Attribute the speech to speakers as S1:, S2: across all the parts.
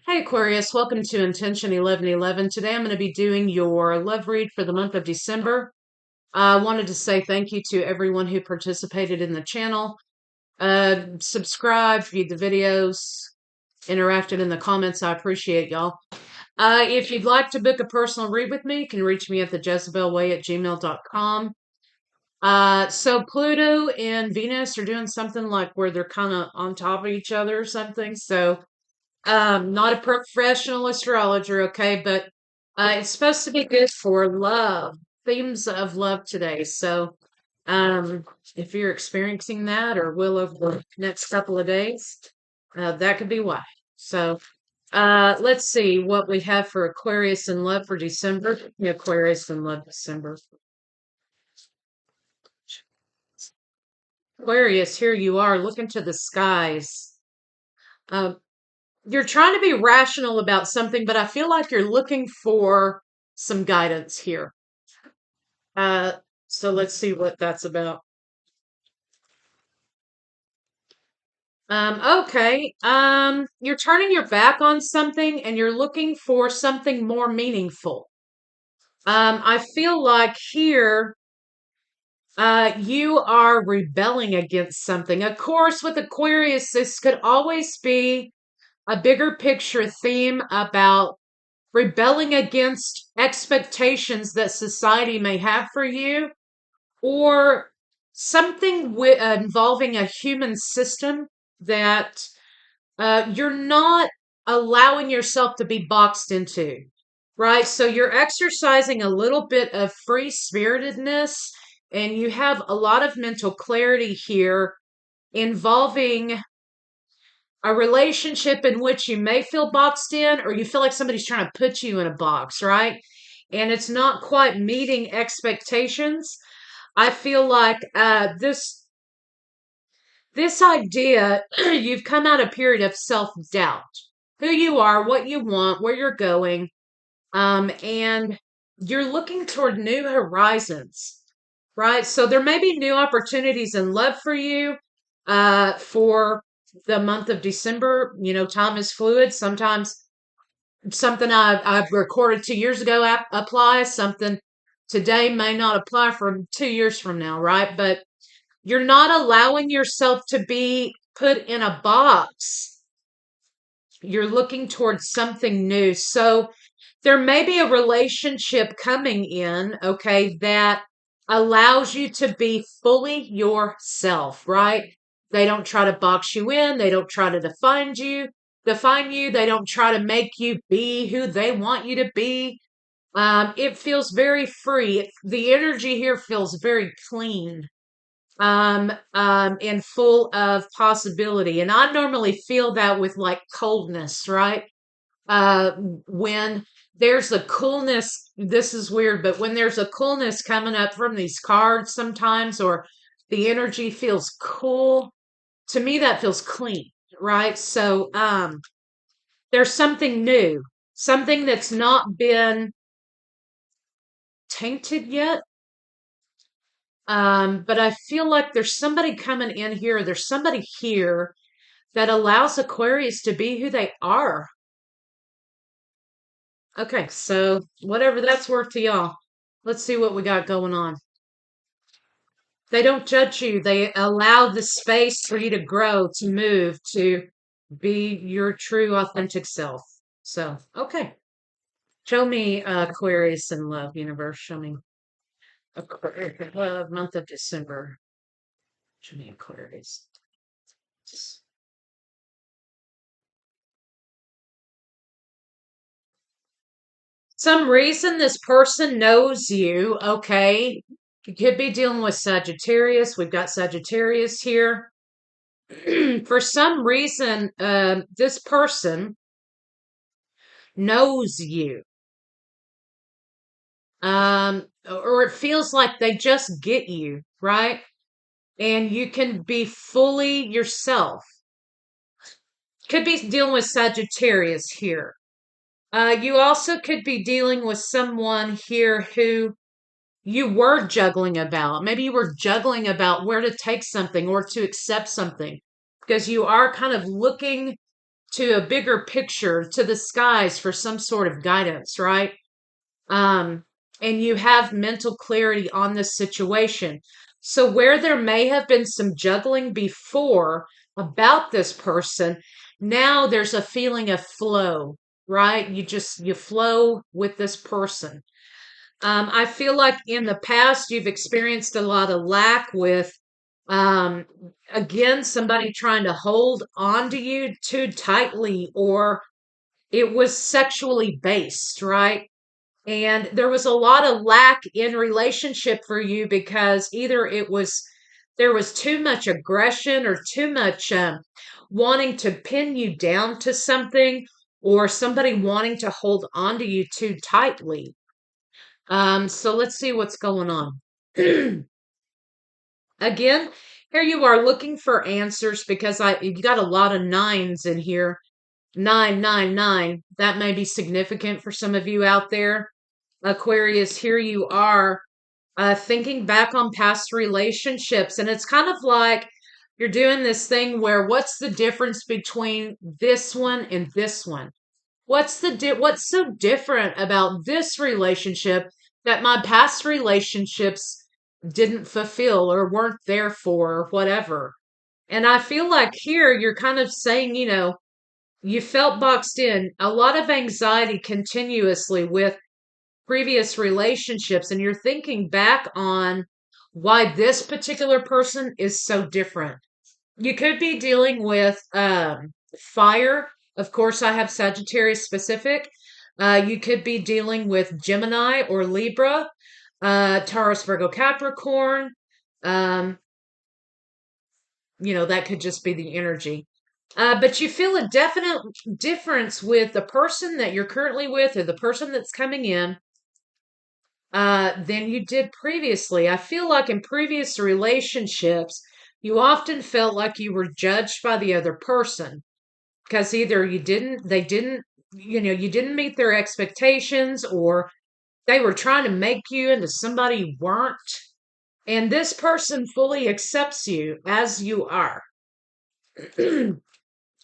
S1: Hey Aquarius, welcome to Intention 1111. Today I'm going to be doing your love read for the month of December. I wanted to say thank you to everyone who participated in the channel, subscribed, viewed the videos, interacted in the comments. I appreciate y'all. If you'd like to book a personal read with me, you can reach me at thejezebelway@gmail.com. So Pluto and Venus are doing something like where they're kind of on top of each other or something. So not a professional astrologer, okay, but it's supposed to be good for love, themes of love today. So, um, if you're experiencing that or will over the next couple of days, that could be why. So, let's see what we have for Aquarius in love for December. Yeah, Aquarius in love December. Aquarius, here you are. Look into the skies. Um, you're trying to be rational about something, but I feel like you're looking for some guidance here. Uh, so let's see what that's about. Okay. You're turning your back on something and you're looking for something more meaningful. I feel like here, you are rebelling against something. Of course, with Aquarius, this could always be a bigger picture theme about rebelling against expectations that society may have for you, or something involving a human system that you're not allowing yourself to be boxed into, right? So you're exercising a little bit of free spiritedness, and you have a lot of mental clarity here involving a relationship in which you may feel boxed in, or you feel like somebody's trying to put you in a box, right? And it's not quite meeting expectations. I feel like this idea, you've come out a period of self-doubt. Who you are, what you want, where you're going, and you're looking toward new horizons, right? So there may be new opportunities in love for you, for the month of December. You know, time is fluid. Sometimes something I've recorded 2 years ago applies. Something today may not apply for 2 years from now, right? But you're not allowing yourself to be put in a box. You're looking towards something new. So there may be a relationship coming in, okay, that allows you to be fully yourself, right? They don't try to box you in. They don't try to define you. They don't try to make you be who they want you to be. It feels very free. The energy here feels very clean, and full of possibility. And I normally feel that with like coldness, right? Uh, when there's a coolness, this is weird, but when there's a coolness coming up from these cards sometimes, or the energy feels cool, to me that feels clean, right? So, there's something new, something that's not been tainted yet. But I feel like there's somebody coming in here, there's somebody here that allows Aquarius to be who they are. Okay, so whatever that's worth to y'all. Let's see what we got going on. They don't judge you. They allow the space for you to grow, to move, to be your true, authentic self. So, okay. Show me Aquarius in love, universe. Show me Aquarius, love, month of December. Show me Aquarius. Some reason this person knows you, okay? You could be dealing with Sagittarius. We've got Sagittarius here. For some reason, this person knows you. Or it feels like they just get you, right? And you can be fully yourself. Could be dealing with Sagittarius here. You also could be dealing with someone here who you were juggling about. Maybe you were juggling about where to take something or to accept something, because you are kind of looking to a bigger picture, to the skies for some sort of guidance, right? Um, and you have mental clarity on this situation. So, where there may have been some juggling before about this person, now there's a feeling of flow, right? You flow with this person. I feel like in the past you've experienced a lot of lack with, um, again, somebody trying to hold on to you too tightly, or it was sexually based, right? And there was a lot of lack in relationship for you because either there was too much aggression or too much wanting to pin you down to something, or somebody wanting to hold on to you too tightly. So let's see what's going on. Again, here you are looking for answers because you got a lot of nines in here. 999. That may be significant for some of you out there. Aquarius, here you are thinking back on past relationships, and it's kind of like you're doing this thing where what's the difference between this one and this one? What's so different about this relationship that my past relationships didn't fulfill or weren't there for or whatever? And I feel like here you're kind of saying, you felt boxed in, a lot of anxiety continuously with previous relationships, and you're thinking back on why this particular person is so different. You could be dealing with fire. Of course, I have Sagittarius specific. You could be dealing with Gemini or Libra, Taurus, Virgo, Capricorn. Um, that could just be the energy. But you feel a definite difference with the person that you're currently with or the person that's coming in than you did previously. I feel like in previous relationships, you often felt like you were judged by the other person because either they didn't, you didn't meet their expectations, or they were trying to make you into somebody you weren't. And this person fully accepts you as you are. And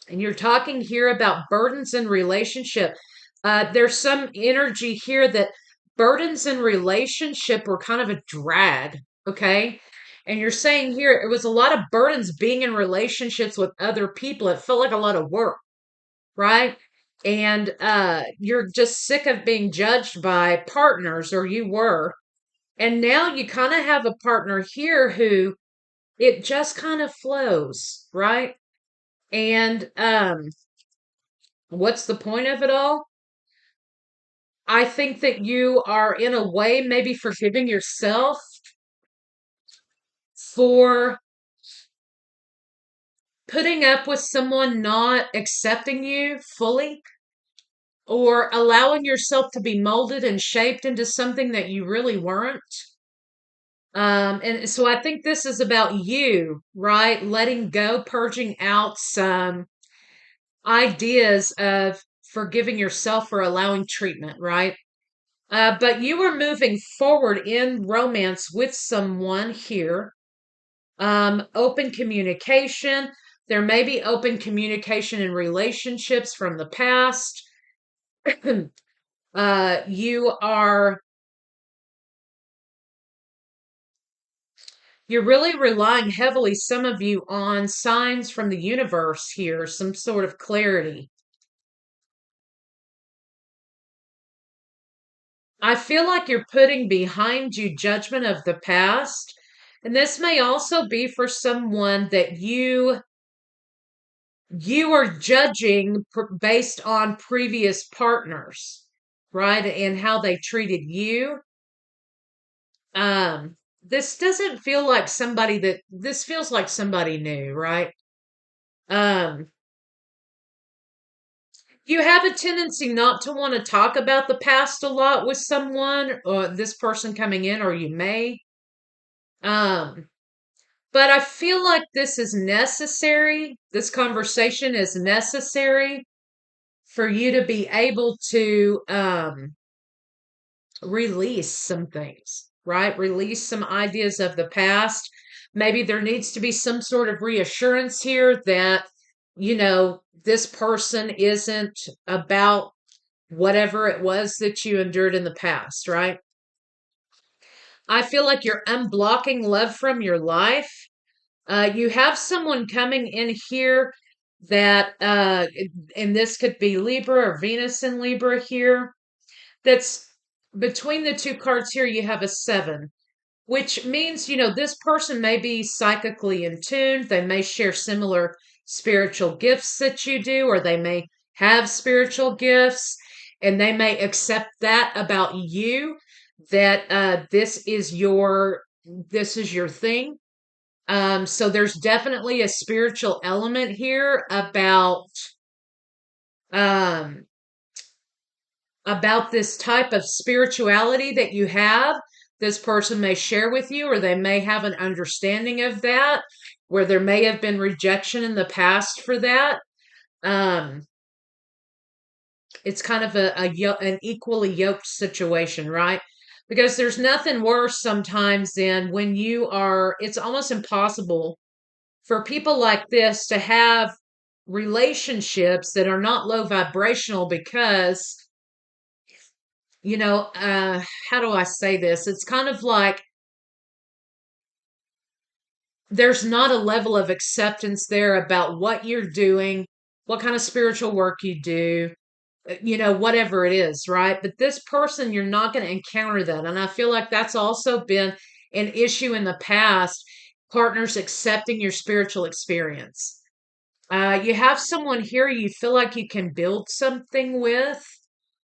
S1: you're talking here about burdens in relationship. There's some energy here that burdens in relationship were kind of a drag, okay? And you're saying here it was a lot of burdens being in relationships with other people. It felt like a lot of work, right? And you're just sick of being judged by partners, or you were. And now you kind of have a partner here who it just kind of flows, right? And what's the point of it all? I think that you are, in a way, maybe forgiving yourself for putting up with someone not accepting you fully, or allowing yourself to be molded and shaped into something that you really weren't. And so I think this is about you, right? Letting go, purging out some ideas of forgiving yourself for allowing treatment, right? But you were moving forward in romance with someone here. Open communication. There may be open communication in relationships from the past. You are, you're really relying heavily, some of you, on signs from the universe here, some sort of clarity. I feel like you're putting behind you judgment of the past. And this may also be for someone that you are judging based on previous partners, right? And how they treated you. This doesn't feel like this feels like somebody new, right? Um, you have a tendency not to want to talk about the past a lot with someone, or this person coming in, or you may. Um, but I feel like this is necessary. This conversation is necessary for you to be able to release some things, right? Release some ideas of the past. Maybe there needs to be some sort of reassurance here that this person isn't about whatever it was that you endured in the past, right? I feel like you're unblocking love from your life. You have someone coming in here that, and this could be Libra or Venus in Libra here. That's between the two cards here, you have a seven, which means, this person may be psychically in tune. They may share similar spiritual gifts that you do, or they may have spiritual gifts, and they may accept that about you, that this is your thing. So there's definitely a spiritual element here um, about this type of spirituality that you have. This person may share with you, or they may have an understanding of that, where there may have been rejection in the past for that. Um, it's kind of an equally yoked situation, right? Because there's nothing worse sometimes than when it's almost impossible for people like this to have relationships that are not low vibrational because, how do I say this? It's kind of like there's not a level of acceptance there about what you're doing, what kind of spiritual work you do, whatever it is, right? But this person, you're not going to encounter that. And I feel like that's also been an issue in the past, partners accepting your spiritual experience. You have someone here you feel like you can build something with.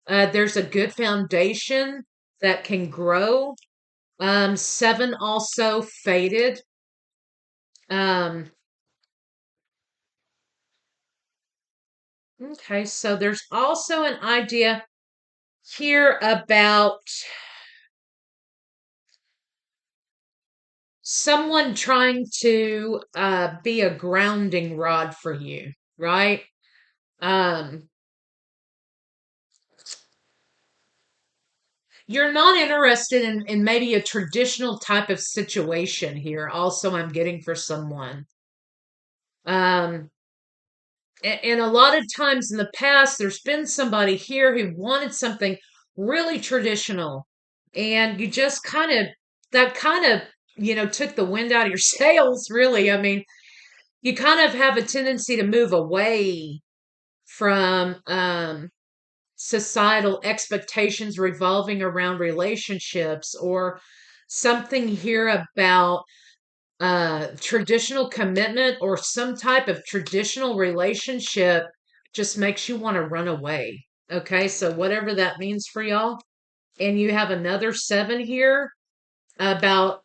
S1: There's a good foundation that can grow. Seven also faded. Um, okay, so there's also an idea here about someone trying to be a grounding rod for you, right? Um, you're not interested in maybe a traditional type of situation here. Also, I'm getting for someone. Um, and a lot of times in the past, there's been somebody here who wanted something really traditional, and you just took the wind out of your sails, really. I mean, you kind of have a tendency to move away from societal expectations revolving around relationships, or something here about traditional commitment or some type of traditional relationship just makes you want to run away. Okay, so whatever that means for y'all. And you have another seven here about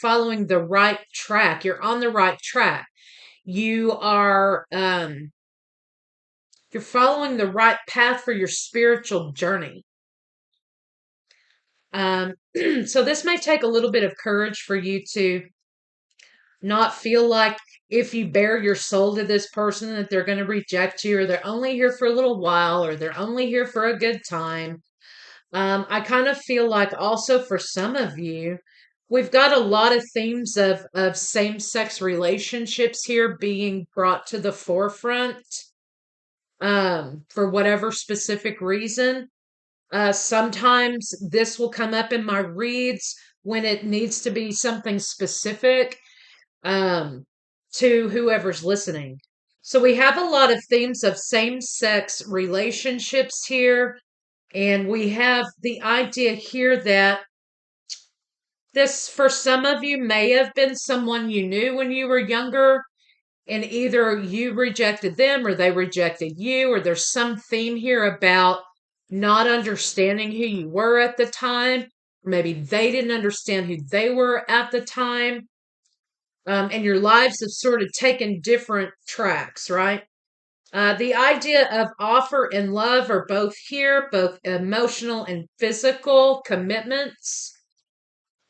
S1: following the right track. You're on the right track. You are you're following the right path for your spiritual journey. So this may take a little bit of courage for you to not feel like if you bare your soul to this person that they're going to reject you, or they're only here for a little while, or they're only here for a good time. I kind of feel like also for some of you, we've got a lot of themes of same-sex relationships here being brought to the forefront for whatever specific reason. Sometimes this will come up in my reads when it needs to be something specific um, to whoever's listening. So we have a lot of themes of same-sex relationships here, and we have the idea here that this, for some of you, may have been someone you knew when you were younger, and either you rejected them or they rejected you, or there's some theme here about not understanding who you were at the time, or maybe they didn't understand who they were at the time. And your lives have sort of taken different tracks, right? The idea of offer and love are both here, both emotional and physical commitments,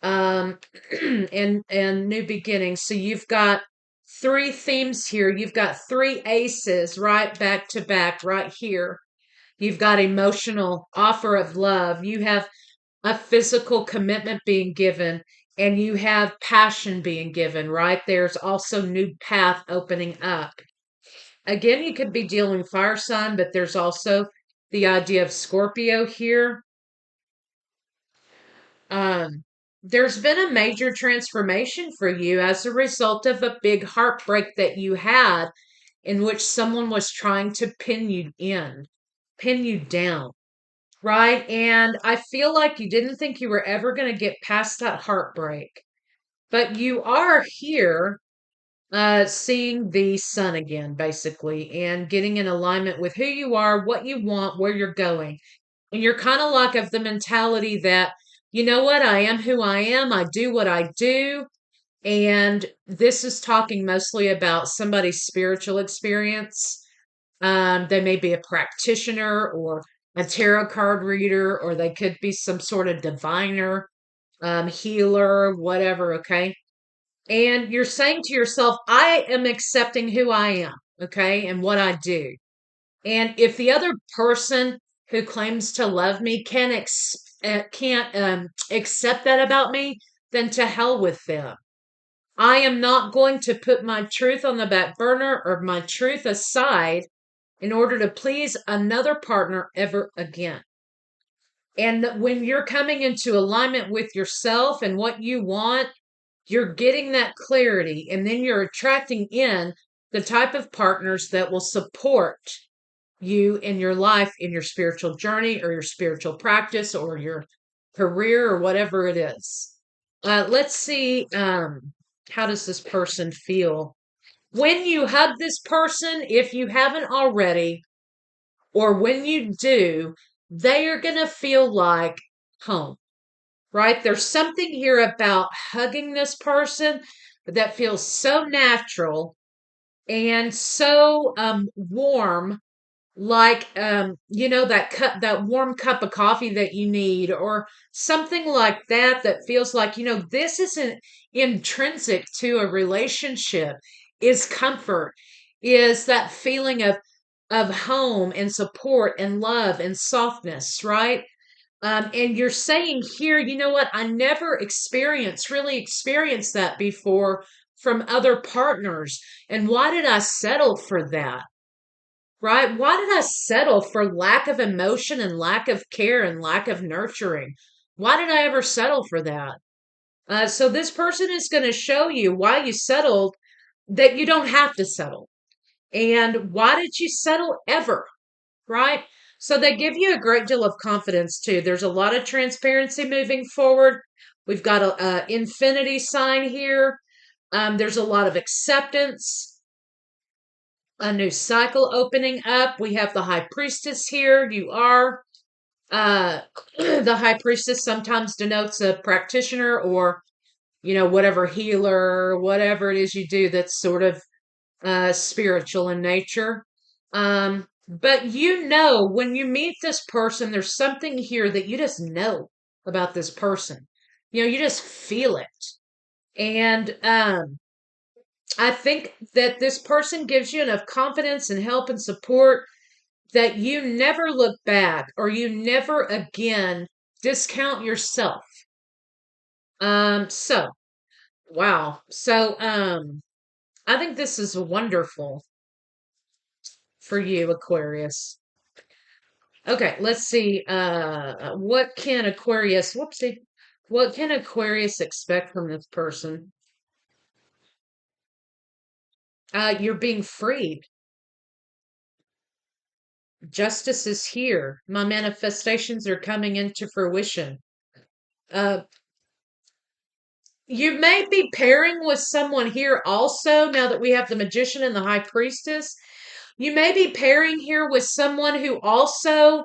S1: um, and new beginnings. So you've got three themes here. You've got three aces right back to back right here. You've got emotional offer of love. You have a physical commitment being given, and you have passion being given, right? There's also new path opening up. Again, you could be dealing fire sign, but there's also the idea of Scorpio here. Um, there's been a major transformation for you as a result of a big heartbreak that you had in which someone was trying to pin you down, right? And I feel like you didn't think you were ever going to get past that heartbreak, but you are here seeing the sun again, basically, and getting in alignment with who you are, what you want, where you're going. And you're kind of like of the mentality that, you know what, I am who I am, I do what I do. And this is talking mostly about somebody's spiritual experience. They may be a practitioner or a tarot card reader, or they could be some sort of diviner, healer, whatever, okay? And you're saying to yourself, I am accepting who I am, okay, and what I do. And if the other person who claims to love me can't accept that about me, then to hell with them. I am not going to put my truth on the back burner or my truth aside in order to please another partner ever again. And when you're coming into alignment with yourself and what you want, you're getting that clarity, and then you're attracting in the type of partners that will support you in your life, in your spiritual journey, or your spiritual practice, or your career, or whatever it is. Let's see, how does this person feel? When you hug this person, if you haven't already, or when you do, they are going to feel like home, right? There's something here about hugging this person that feels so natural and so warm, like that warm cup of coffee that you need, or something like that, that feels like, this isn't intrinsic to a relationship, is comfort, is that feeling of home and support and love and softness, right? And you're saying here, you know what, I never really experienced that before from other partners, and why did I settle for that? Right? Why did I settle for lack of emotion and lack of care and lack of nurturing? Why did I ever settle for that? So this person is going to show you why you settled, that you don't have to settle. And why did you settle ever? Right? So they give you a great deal of confidence too. There's a lot of transparency moving forward. We've got a infinity sign here. There's a lot of acceptance, a new cycle opening up. We have the high priestess here. You are uh the high priestess sometimes denotes a practitioner, or whatever healer, whatever it is you do that's sort of spiritual in nature. But when you meet this person, there's something here that you just know about this person. You just feel it. And I think that this person gives you enough confidence and help and support that you never look back, or you never again discount yourself. So wow. So I think this is wonderful for you, Aquarius. Okay, let's see. What can Aquarius expect from this person? You're being freed. Justice is here. My manifestations are coming into fruition. Uh, you may be pairing with someone here also, now that we have the magician and the high priestess. You may be pairing here with someone who also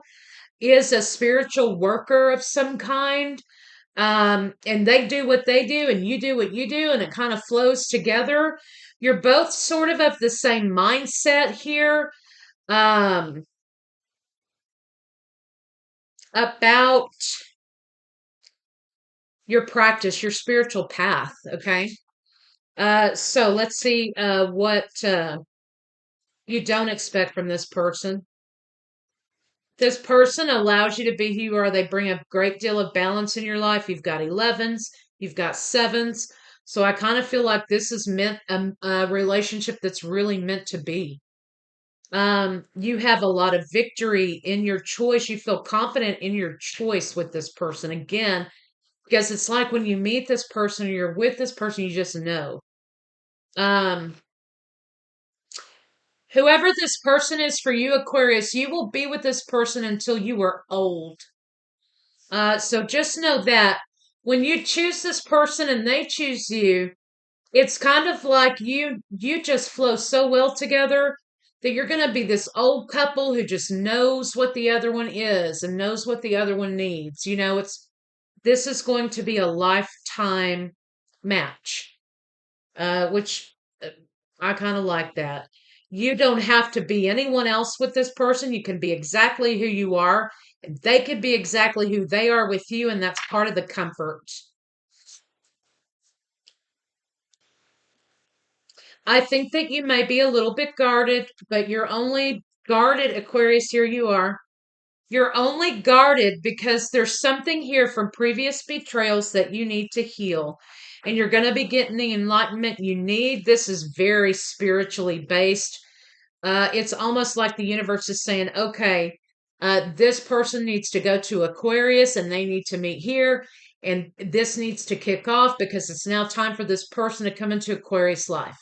S1: is a spiritual worker of some kind. And they do what they do, and you do what you do, and it kind of flows together. You're both sort of the same mindset here. Um, about your practice, your spiritual path. Okay. So let's see what you don't expect from this person. This person allows you to be who you are. They bring a great deal of balance in your life. You've got 11s, you've got 7s. So I kind of feel like this is meant a relationship that's really meant to be. You have a lot of victory in your choice. You feel confident in your choice with this person. Again, because it's like when you meet this person or you're with this person, you just know. Um, Whoever this person is for you, Aquarius, you will be with this person until you are old. So just know that when you choose this person and they choose you, it's kind of like you just flow so well together that you're going to be this old couple who just knows what the other one is and knows what the other one needs. It's this is going to be a lifetime match, which I kind of like that. You don't have to be anyone else with this person. You can be exactly who you are. And they could be exactly who they are with you, and that's part of the comfort. I think that you may be a little bit guarded, but you're only guarded, Aquarius. Here you are. You're only guarded because there's something here from previous betrayals that you need to heal. And you're going to be getting the enlightenment you need. This is very spiritually based. It's almost like the universe is saying, okay, this person needs to go to Aquarius and they need to meet here. And this needs to kick off because it's now time for this person to come into Aquarius life.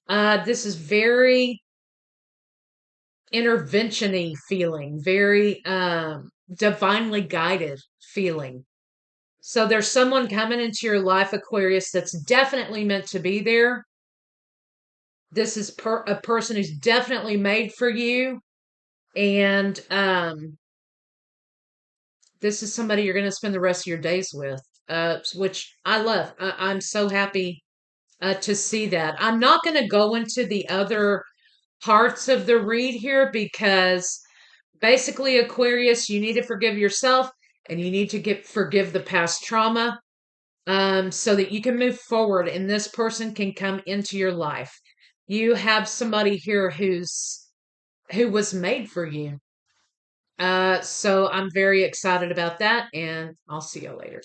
S1: This is very intervention-y feeling, very divinely guided feeling. So there's someone coming into your life, Aquarius, that's definitely meant to be there. This is a person who's definitely made for you, and this is somebody you're going to spend the rest of your days with, which I love. I'm so happy to see that. I'm not going to go into the other parts of the read here because basically, Aquarius, you need to forgive yourself and you need to forgive the past trauma, so that you can move forward and this person can come into your life. You have somebody here who was made for you. So I'm very excited about that, and I'll see you later.